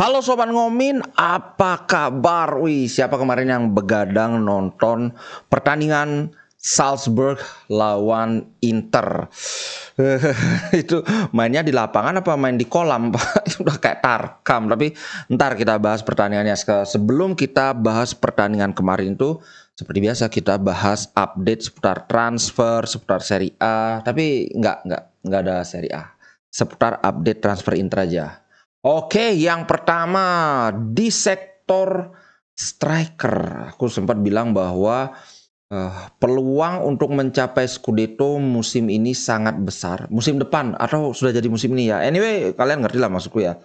Halo Sobat Ngomin, apa kabar? Wih, siapa kemarin yang begadang nonton pertandingan Salzburg lawan Inter? Itu mainnya di lapangan apa main di kolam, Pak? Udah kayak tarkam, tapi ntar kita bahas pertandingannya. Sebelum kita bahas pertandingan kemarin tuh, seperti biasa kita bahas update seputar transfer, seputar Serie A, tapi nggak ada Serie A. Seputar update transfer Inter aja. Oke, yang pertama di sektor striker, aku sempat bilang bahwa peluang untuk mencapai Scudetto musim ini sangat besar. Musim depan atau sudah jadi musim ini ya. Anyway, kalian ngerti lah maksudku ya.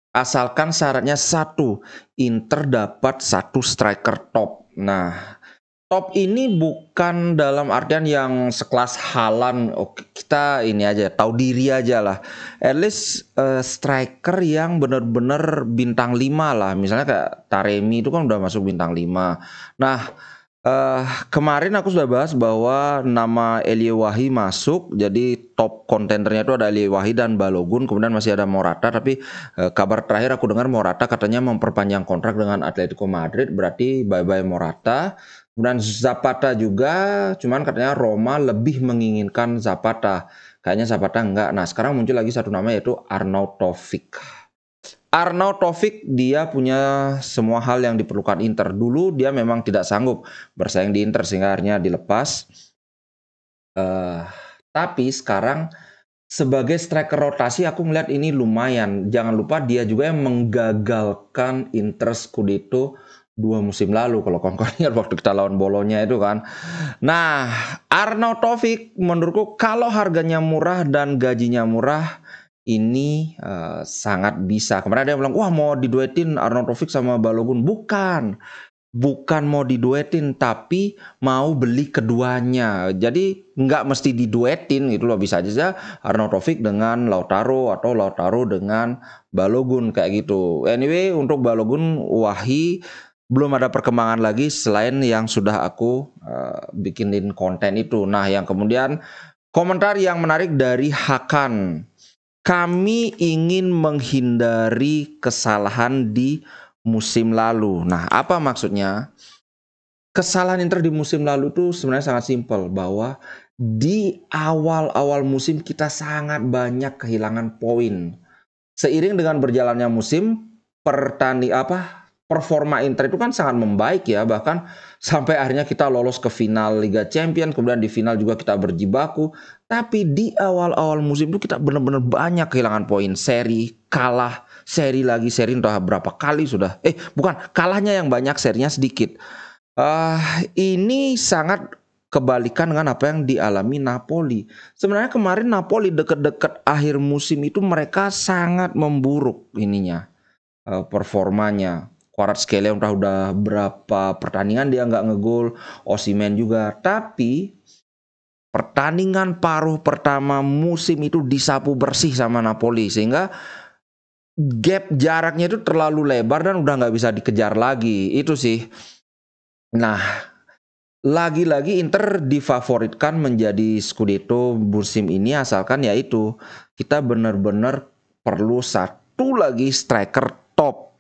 Asalkan syaratnya satu, Inter dapat satu striker top. Nah, top ini bukan dalam artian yang sekelas Haaland. Oke, kita ini aja tahu diri aja lah. At least striker yang benar-benar bintang 5 lah. Misalnya kayak Taremi itu kan udah masuk bintang 5. Nah, kemarin aku sudah bahas bahwa nama Elie Wahi masuk. Jadi top kontendernya itu ada Elie Wahi dan Balogun. Kemudian masih ada Morata. Tapi kabar terakhir aku dengar Morata katanya memperpanjang kontrak dengan Atletico Madrid. Berarti bye-bye Morata. Kemudian Zapata juga, cuman katanya Roma lebih menginginkan Zapata. Kayaknya Zapata enggak. Nah, sekarang muncul lagi satu nama yaitu Arnautovic. Arnautovic dia punya semua hal yang diperlukan Inter. Dulu dia memang tidak sanggup bersaing di Inter sehingga akhirnya dilepas. Tapi sekarang sebagai striker rotasi aku melihat ini lumayan. Jangan lupa dia juga yang menggagalkan Inter Scudetto 2 musim lalu kalau kawan-kawan ingat waktu kita lawan Bolonya itu kan. Nah, Arnautovic menurutku kalau harganya murah dan gajinya murah ini sangat bisa. Kemarin ada yang bilang, wah mau diduetin Arnautovic sama Balogun. Bukan mau diduetin, tapi mau beli keduanya. Jadi nggak mesti diduetin gitu loh. Bisa aja Arnautovic dengan Lautaro atau Lautaro dengan Balogun kayak gitu. Anyway, untuk Balogun, Wahi belum ada perkembangan lagi selain yang sudah aku bikinin konten itu. Nah, yang kemudian komentar yang menarik dari Hakan. Kami ingin menghindari kesalahan di musim lalu. Nah, apa maksudnya? Kesalahan Inter di musim lalu itu sebenarnya sangat simpel, bahwa di awal-awal musim kita sangat banyak kehilangan poin. Seiring dengan berjalannya musim, performa Inter itu kan sangat membaik ya, bahkan sampai akhirnya kita lolos ke final Liga Champions, kemudian di final juga kita berjibaku. Tapi di awal-awal musim itu kita benar-benar banyak kehilangan poin, seri kalah, seri lagi, seri entah berapa kali sudah. Bukan, kalahnya yang banyak, serinya sedikit. Ini sangat kebalikan dengan apa yang dialami Napoli. Sebenarnya kemarin Napoli deket-deket akhir musim itu mereka sangat memburuk ininya, performanya. Kvaratskhelia udah berapa pertandingan dia nggak ngegol, Osimhen juga. Tapi pertandingan paruh pertama musim itu disapu bersih sama Napoli, sehingga gap jaraknya itu terlalu lebar dan udah nggak bisa dikejar lagi. Itu sih. Nah, lagi-lagi Inter difavoritkan menjadi Scudetto musim ini, asalkan yaitu kita benar-benar perlu satu lagi striker top.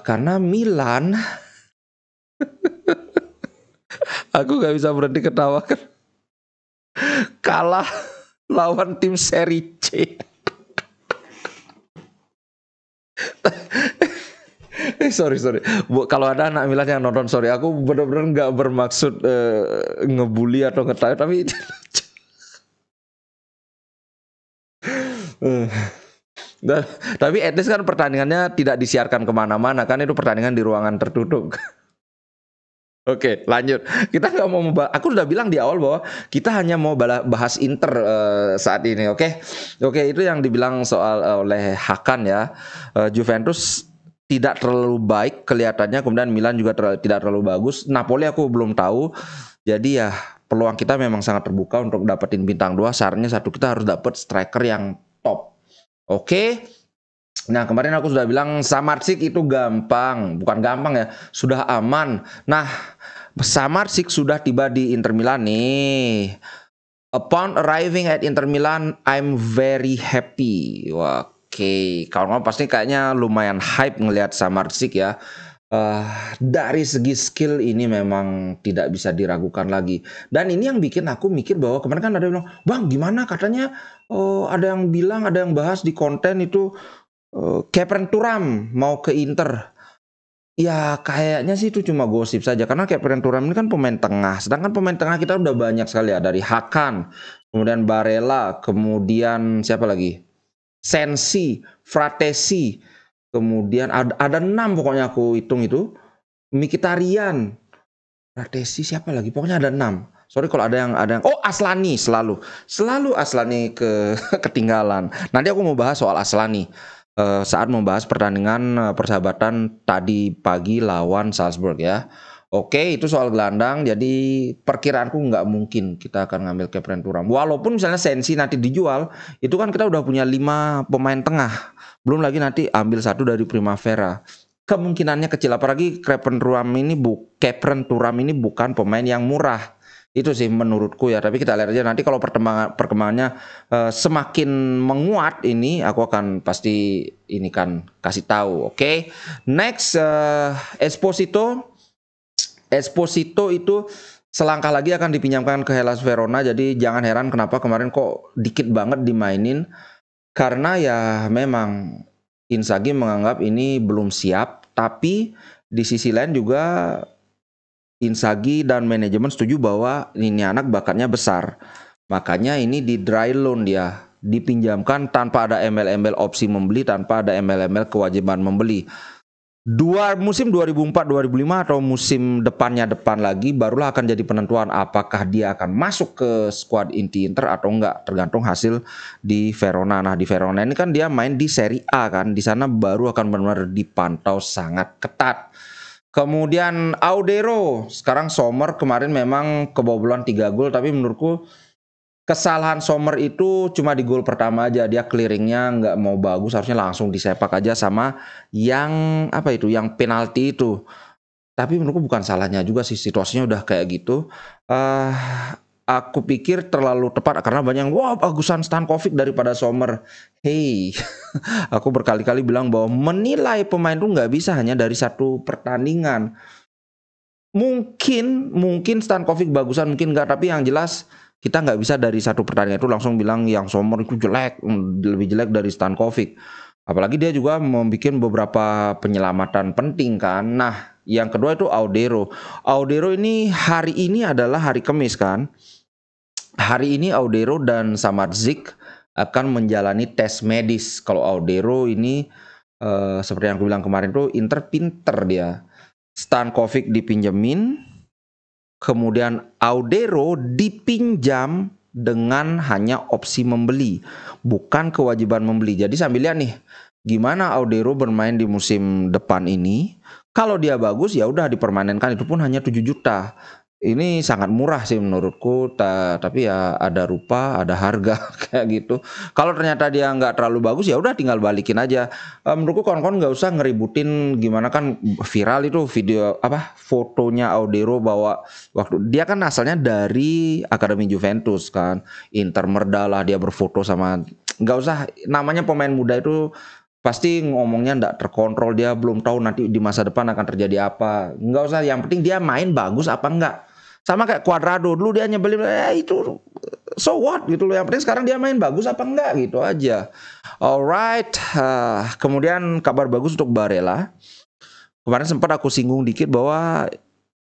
Karena Milan aku gak bisa berhenti ketawa kan, kalah lawan tim Serie C. Sorry. Kalau ada anak Milan yang nonton, sorry, aku benar-benar nggak bermaksud ngebully atau ngetawa, tapi tapi at least kan pertandingannya tidak disiarkan kemana-mana kan, itu pertandingan di ruangan tertutup. Oke, lanjut. Kita nggak mau aku sudah bilang di awal bahwa kita hanya mau bahas Inter saat ini. Oke, itu yang dibilang soal oleh Hakan ya. Juventus tidak terlalu baik kelihatannya, kemudian Milan juga tidak terlalu bagus. Napoli aku belum tahu. Jadi ya peluang kita memang sangat terbuka untuk dapetin bintang 2. Syaratnya satu, kita harus dapet striker yang top. Oke. Nah, kemarin aku sudah bilang Samardzic itu gampang, bukan gampang ya, sudah aman. Nah, Samardzic sudah tiba di Inter Milan nih. Upon arriving at Inter Milan, I'm very happy. Wah, Oke, kawan-kawan pasti kayaknya lumayan hype ngelihat Samardzic ya. Dari segi skill ini memang tidak bisa diragukan lagi. Dan ini yang bikin aku mikir bahwa kemarin kan ada yang bilang, "Bang, gimana katanya ada yang bilang, ada yang bahas di konten itu Kepren Thuram mau ke Inter." Ya kayaknya sih itu cuma gosip saja karena Kepren Thuram ini kan pemain tengah. Sedangkan pemain tengah kita udah banyak sekali ya, dari Hakan, kemudian Barella, kemudian siapa lagi? Sensi, Fratesi, kemudian ada 6 pokoknya aku hitung itu. Mkhitaryan, Fratesi siapa lagi? Pokoknya ada 6. Sorry kalau ada yang oh Aslani selalu Aslani ketinggalan. Nanti aku mau bahas soal Aslani saat membahas pertandingan persahabatan tadi pagi lawan Salzburg ya. Oke, itu soal gelandang. Jadi perkiraanku nggak mungkin kita akan ngambil Kepren Thuram. Walaupun misalnya Sensi nanti dijual, itu kan kita udah punya 5 pemain tengah. Belum lagi nanti ambil satu dari Primavera. Kemungkinannya kecil, apalagi Kepren Thuram ini bukan pemain yang murah. Itu sih menurutku ya. Tapi kita lihat aja nanti kalau perkembangannya semakin menguat ini, aku akan pasti ini kan kasih tahu. Oke. Next, Esposito itu selangkah lagi akan dipinjamkan ke Hellas Verona. Jadi jangan heran kenapa kemarin kok dikit banget dimainin. Karena ya memang Inzaghi menganggap ini belum siap. Tapi di sisi lain juga Inzaghi dan manajemen setuju bahwa ini anak bakatnya besar. Makanya ini di dry loan dia. Dipinjamkan tanpa ada embel-embel opsi membeli, tanpa ada embel-embel kewajiban membeli. Musim 2004-2005 atau musim depan lagi barulah akan jadi penentuan apakah dia akan masuk ke skuad inti Inter atau enggak, tergantung hasil di Verona. Nah, di Verona ini kan dia main di Serie A kan, di sana baru akan benar-benar dipantau sangat ketat. Kemudian Audero, sekarang Sommer kemarin memang kebobolan 3 gol, tapi menurutku kesalahan Sommer itu cuma di gol pertama aja, dia clearingnya nggak mau bagus, harusnya langsung disepak aja sama yang yang penalti itu. Tapi menurutku bukan salahnya juga sih, situasinya udah kayak gitu. Aku pikir terlalu tepat karena banyak bagusan Stankovic daripada Sommer. Hey, aku berkali-kali bilang bahwa menilai pemain itu nggak bisa hanya dari satu pertandingan. Mungkin Stankovic bagusan, mungkin nggak, tapi yang jelas kita nggak bisa dari satu pertandingan itu langsung bilang yang Sommer itu jelek, lebih jelek dari Stankovic. Apalagi dia juga membuat beberapa penyelamatan penting kan. Nah, yang kedua itu Audero. Audero ini hari ini adalah hari Kamis kan. Hari ini Audero dan Samardzic akan menjalani tes medis. Kalau Audero ini seperti yang aku bilang kemarin tuh Inter pinter dia. Stankovic dipinjemin, kemudian Audero dipinjam dengan hanya opsi membeli, bukan kewajiban membeli. Jadi sambil lihat nih, gimana Audero bermain di musim depan ini. Kalau dia bagus ya udah dipermanenkan, itu pun hanya 7 juta. Ini sangat murah sih menurutku, tapi ya ada rupa, ada harga kayak gitu. Kalau ternyata dia nggak terlalu bagus ya udah tinggal balikin aja. Menurutku kawan-kawan nggak usah ngeributin, gimana kan viral itu video fotonya Audero bahwa waktu dia kan asalnya dari Akademi Juventus kan, Inter merdalah dia berfoto sama, nggak usah, namanya pemain muda itu pasti ngomongnya nggak terkontrol, dia belum tahu nanti di masa depan akan terjadi apa. Nggak usah, yang penting dia main bagus apa enggak. Sama kayak Cuadrado, dulu dia nyebelin, itu so what gitu loh. Yang penting sekarang dia main bagus apa enggak gitu aja. Alright, kemudian kabar bagus untuk Barella. Kemarin sempat aku singgung dikit bahwa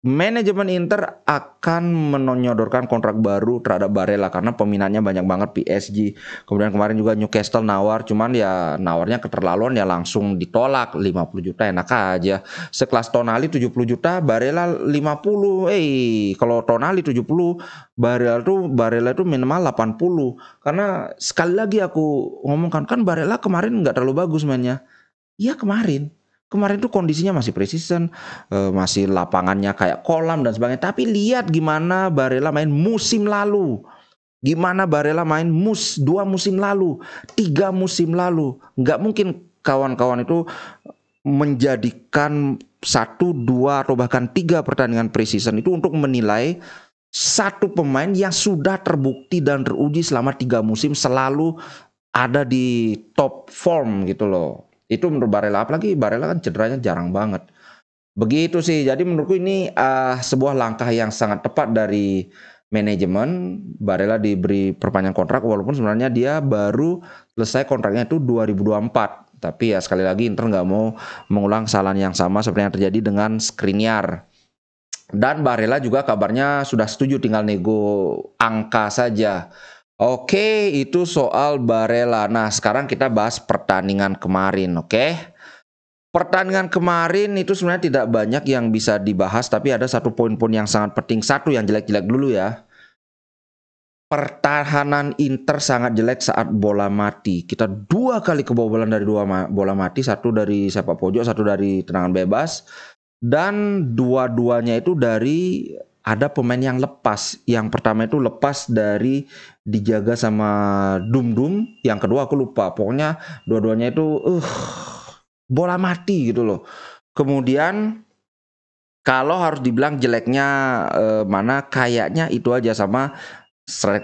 manajemen Inter akan menyodorkan kontrak baru terhadap Barella karena peminatnya banyak banget PSG. Kemudian kemarin juga Newcastle nawar, cuman ya nawarnya keterlaluan, ya langsung ditolak. 50 juta enak aja. Sekelas Tonali 70 juta, Barella 50. Kalau Tonali 70, Barella itu minimal 80. Karena sekali lagi aku ngomongkan, kan Barella kemarin nggak terlalu bagus mainnya. Iya Kemarin tuh kondisinya masih precision, masih lapangannya kayak kolam dan sebagainya. Tapi lihat gimana Barella main musim lalu. Gimana Barella main 2 musim lalu, 3 musim lalu. Nggak mungkin kawan-kawan itu menjadikan 1, 2 atau bahkan 3 pertandingan preseason itu untuk menilai satu pemain yang sudah terbukti dan teruji selama 3 musim selalu ada di top form gitu loh. Itu menurut Barella, apalagi Barella kan cederanya jarang banget. Begitu sih. Jadi menurutku ini sebuah langkah yang sangat tepat dari manajemen. Barella diberi perpanjang kontrak walaupun sebenarnya dia baru selesai kontraknya itu 2024. Tapi ya sekali lagi Inter nggak mau mengulang kesalahan yang sama seperti yang terjadi dengan Skriniar. Dan Barella juga kabarnya sudah setuju, tinggal nego angka saja. Oke, itu soal Barella. Nah, sekarang kita bahas pertandingan kemarin, oke? Pertandingan kemarin itu sebenarnya tidak banyak yang bisa dibahas, tapi ada satu poin-poin yang sangat penting. Satu yang jelek-jelek dulu ya. Pertahanan Inter sangat jelek saat bola mati. Kita 2 kali kebobolan dari bola mati, satu dari sepak pojok, satu dari tendangan bebas. Dan dua-duanya itu dari ada pemain yang lepas. Yang pertama itu lepas dari dijaga sama Dum-Dum. Yang kedua aku lupa. Pokoknya dua-duanya itu bola mati gitu loh. Kemudian kalau harus dibilang jeleknya mana, kayaknya itu aja, sama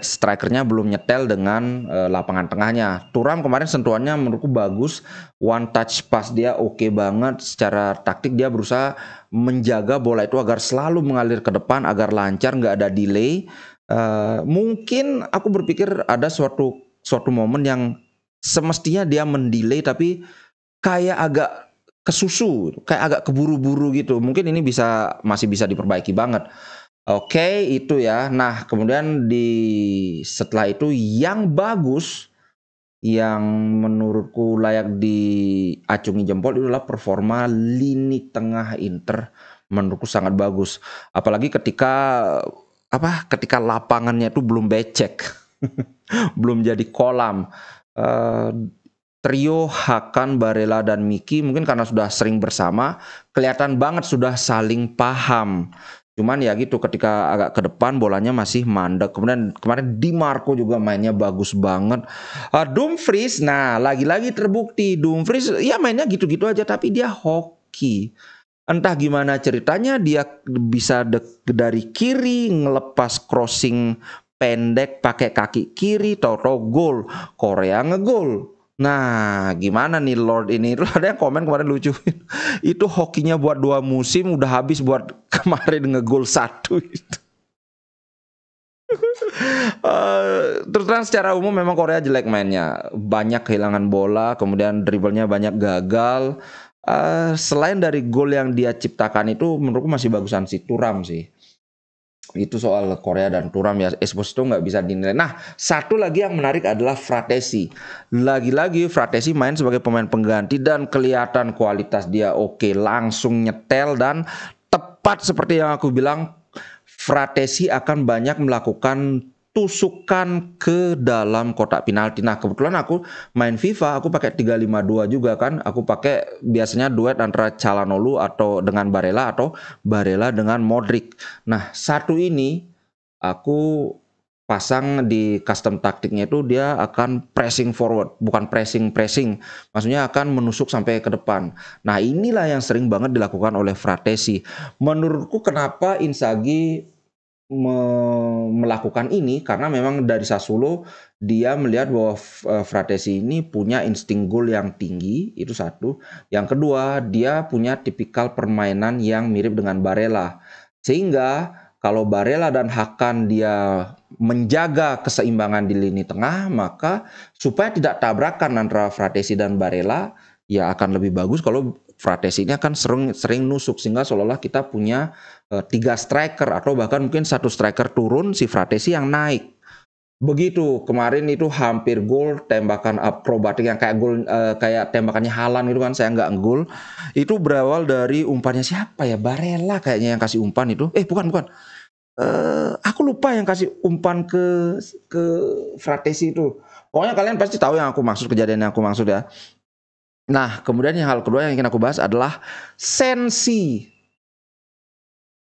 strikernya belum nyetel dengan lapangan tengahnya. Thuram kemarin sentuhannya menurutku bagus, one touch pass dia oke banget. Secara taktik dia berusaha menjaga bola itu agar selalu mengalir ke depan, agar lancar, nggak ada delay. Mungkin aku berpikir ada suatu momen yang semestinya dia mendelay tapi kayak agak kesusu, kayak agak keburu-buru gitu. Mungkin ini masih bisa diperbaiki banget. Oke, itu ya. Nah, kemudian setelah itu yang bagus, yang menurutku layak diacungi jempol itu adalah performa lini tengah Inter. Menurutku sangat bagus. Apalagi ketika lapangannya itu belum becek, belum jadi kolam. Trio Hakan, Barella, dan Miki mungkin karena sudah sering bersama, kelihatan banget sudah saling paham. Cuman ya gitu, ketika agak ke depan bolanya masih mandek. Kemudian kemarin Di Marco juga mainnya bagus banget. Dumfries, nah lagi-lagi terbukti Dumfries ya mainnya gitu-gitu aja, tapi dia hoki. Entah gimana ceritanya dia bisa dari kiri ngelepas crossing pendek pakai kaki kiri, tahu-tahu gol. Korea ngegol. Nah, gimana nih Lord ini? Terus ada yang komen kemarin lucu. Itu hokinya buat 2 musim udah habis buat kemarin ngegol 1 itu. Terus terang secara umum memang Korea jelek mainnya. Banyak kehilangan bola, kemudian dribblenya banyak gagal. Selain dari gol yang dia ciptakan itu menurutku masih bagusan si Thuram sih. Itu soal Korea dan Thuram ya, Esposito nggak bisa dinilai. Nah, satu lagi yang menarik adalah Fratesi. Lagi-lagi Fratesi main sebagai pemain pengganti dan kelihatan kualitas dia oke, langsung nyetel dan tepat seperti yang aku bilang. Fratesi akan banyak melakukan tusukan ke dalam kotak penalti. Nah, kebetulan aku main FIFA, aku pakai 352 juga kan. Aku pakai biasanya duet antara Calhanoglu atau dengan Barella atau Barella dengan Modric. Nah, satu ini aku pasang di custom taktiknya itu dia akan pressing forward, bukan pressing, maksudnya akan menusuk sampai ke depan. Nah, inilah yang sering banget dilakukan oleh Fratesi. Menurutku kenapa Inzaghi melakukan ini, karena memang dari Sassuolo dia melihat bahwa Fratesi ini punya insting gol yang tinggi, itu satu. Yang kedua, dia punya tipikal permainan yang mirip dengan Barella, sehingga kalau Barella dan Hakan dia menjaga keseimbangan di lini tengah, maka supaya tidak tabrakan antara Fratesi dan Barella, ya akan lebih bagus kalau Fratesi ini akan sering nusuk, sehingga seolah-olah kita punya 3 striker atau bahkan mungkin 1 striker turun, si Fratesi yang naik. Begitu kemarin itu hampir gol, tembakan akrobatik yang kayak gol, kayak tembakannya Haaland itu kan, saya nggak gol. Itu berawal dari umpannya siapa ya, Barella kayaknya yang kasih umpan itu. Bukan. Aku lupa yang kasih umpan ke Fratesi itu. Pokoknya kalian pasti tahu yang aku maksud, kejadian yang aku maksud ya. Nah, kemudian yang hal kedua yang ingin aku bahas adalah Sensi.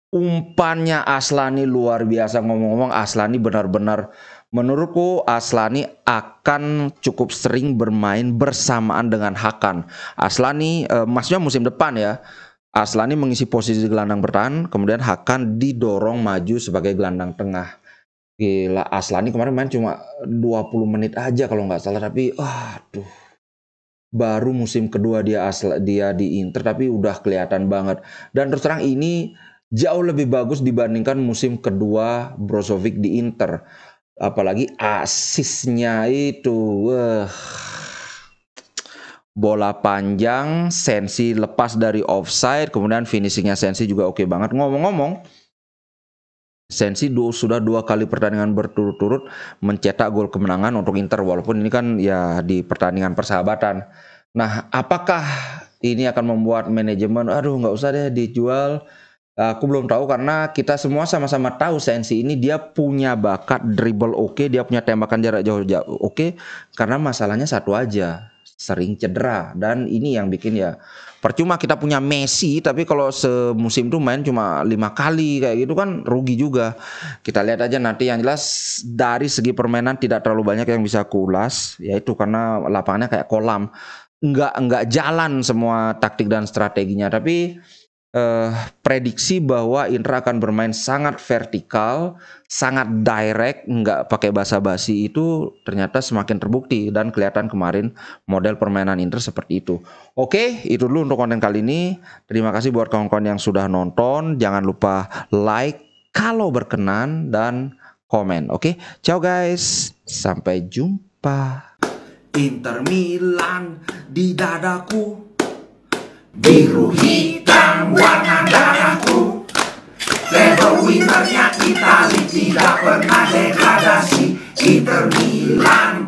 Umpannya Aslani luar biasa. Ngomong-ngomong, Aslani benar-benar, menurutku Aslani akan cukup sering bermain bersamaan dengan Hakan. Aslani, maksudnya musim depan ya, Aslani mengisi posisi gelandang bertahan, kemudian Hakan didorong maju sebagai gelandang tengah. Gila, Aslani kemarin main cuma 20 menit aja kalau nggak salah, tapi aduh, baru musim kedua dia di Inter tapi udah kelihatan banget. Dan terus terang ini jauh lebih bagus dibandingkan musim kedua Brozovic di Inter. Apalagi asisnya itu, wah, bola panjang, Sensi lepas dari offside, kemudian finishingnya Sensi juga oke banget. Ngomong-ngomong, Sensi sudah 2 kali pertandingan berturut-turut mencetak gol kemenangan untuk Inter, walaupun ini kan ya di pertandingan persahabatan. Nah, apakah ini akan membuat manajemen, aduh nggak usah deh dijual? Aku belum tahu karena kita semua sama-sama tahu Sensi ini dia punya bakat dribble oke, dia punya tembakan jarak jauh oke, karena masalahnya satu aja, sering cedera. Dan ini yang bikin ya percuma kita punya Messi tapi kalau semusim tuh main cuma 5 kali kayak gitu kan rugi juga. Kita lihat aja nanti, yang jelas dari segi permainan tidak terlalu banyak yang bisa kulas, yaitu karena lapangannya kayak kolam, nggak jalan semua taktik dan strateginya. Tapi prediksi bahwa Inter akan bermain sangat vertikal, sangat direct, nggak pakai basa-basi, itu ternyata semakin terbukti dan kelihatan kemarin model permainan Inter seperti itu. Oke, itu dulu untuk konten kali ini. Terima kasih buat kawan-kawan yang sudah nonton. Jangan lupa like kalau berkenan dan komen. Oke, ciao guys. Sampai jumpa. Inter Milan di dadaku, biru hitam warna darahku. Level winnernya Itali, tidak pernah degradasi. Inter Milan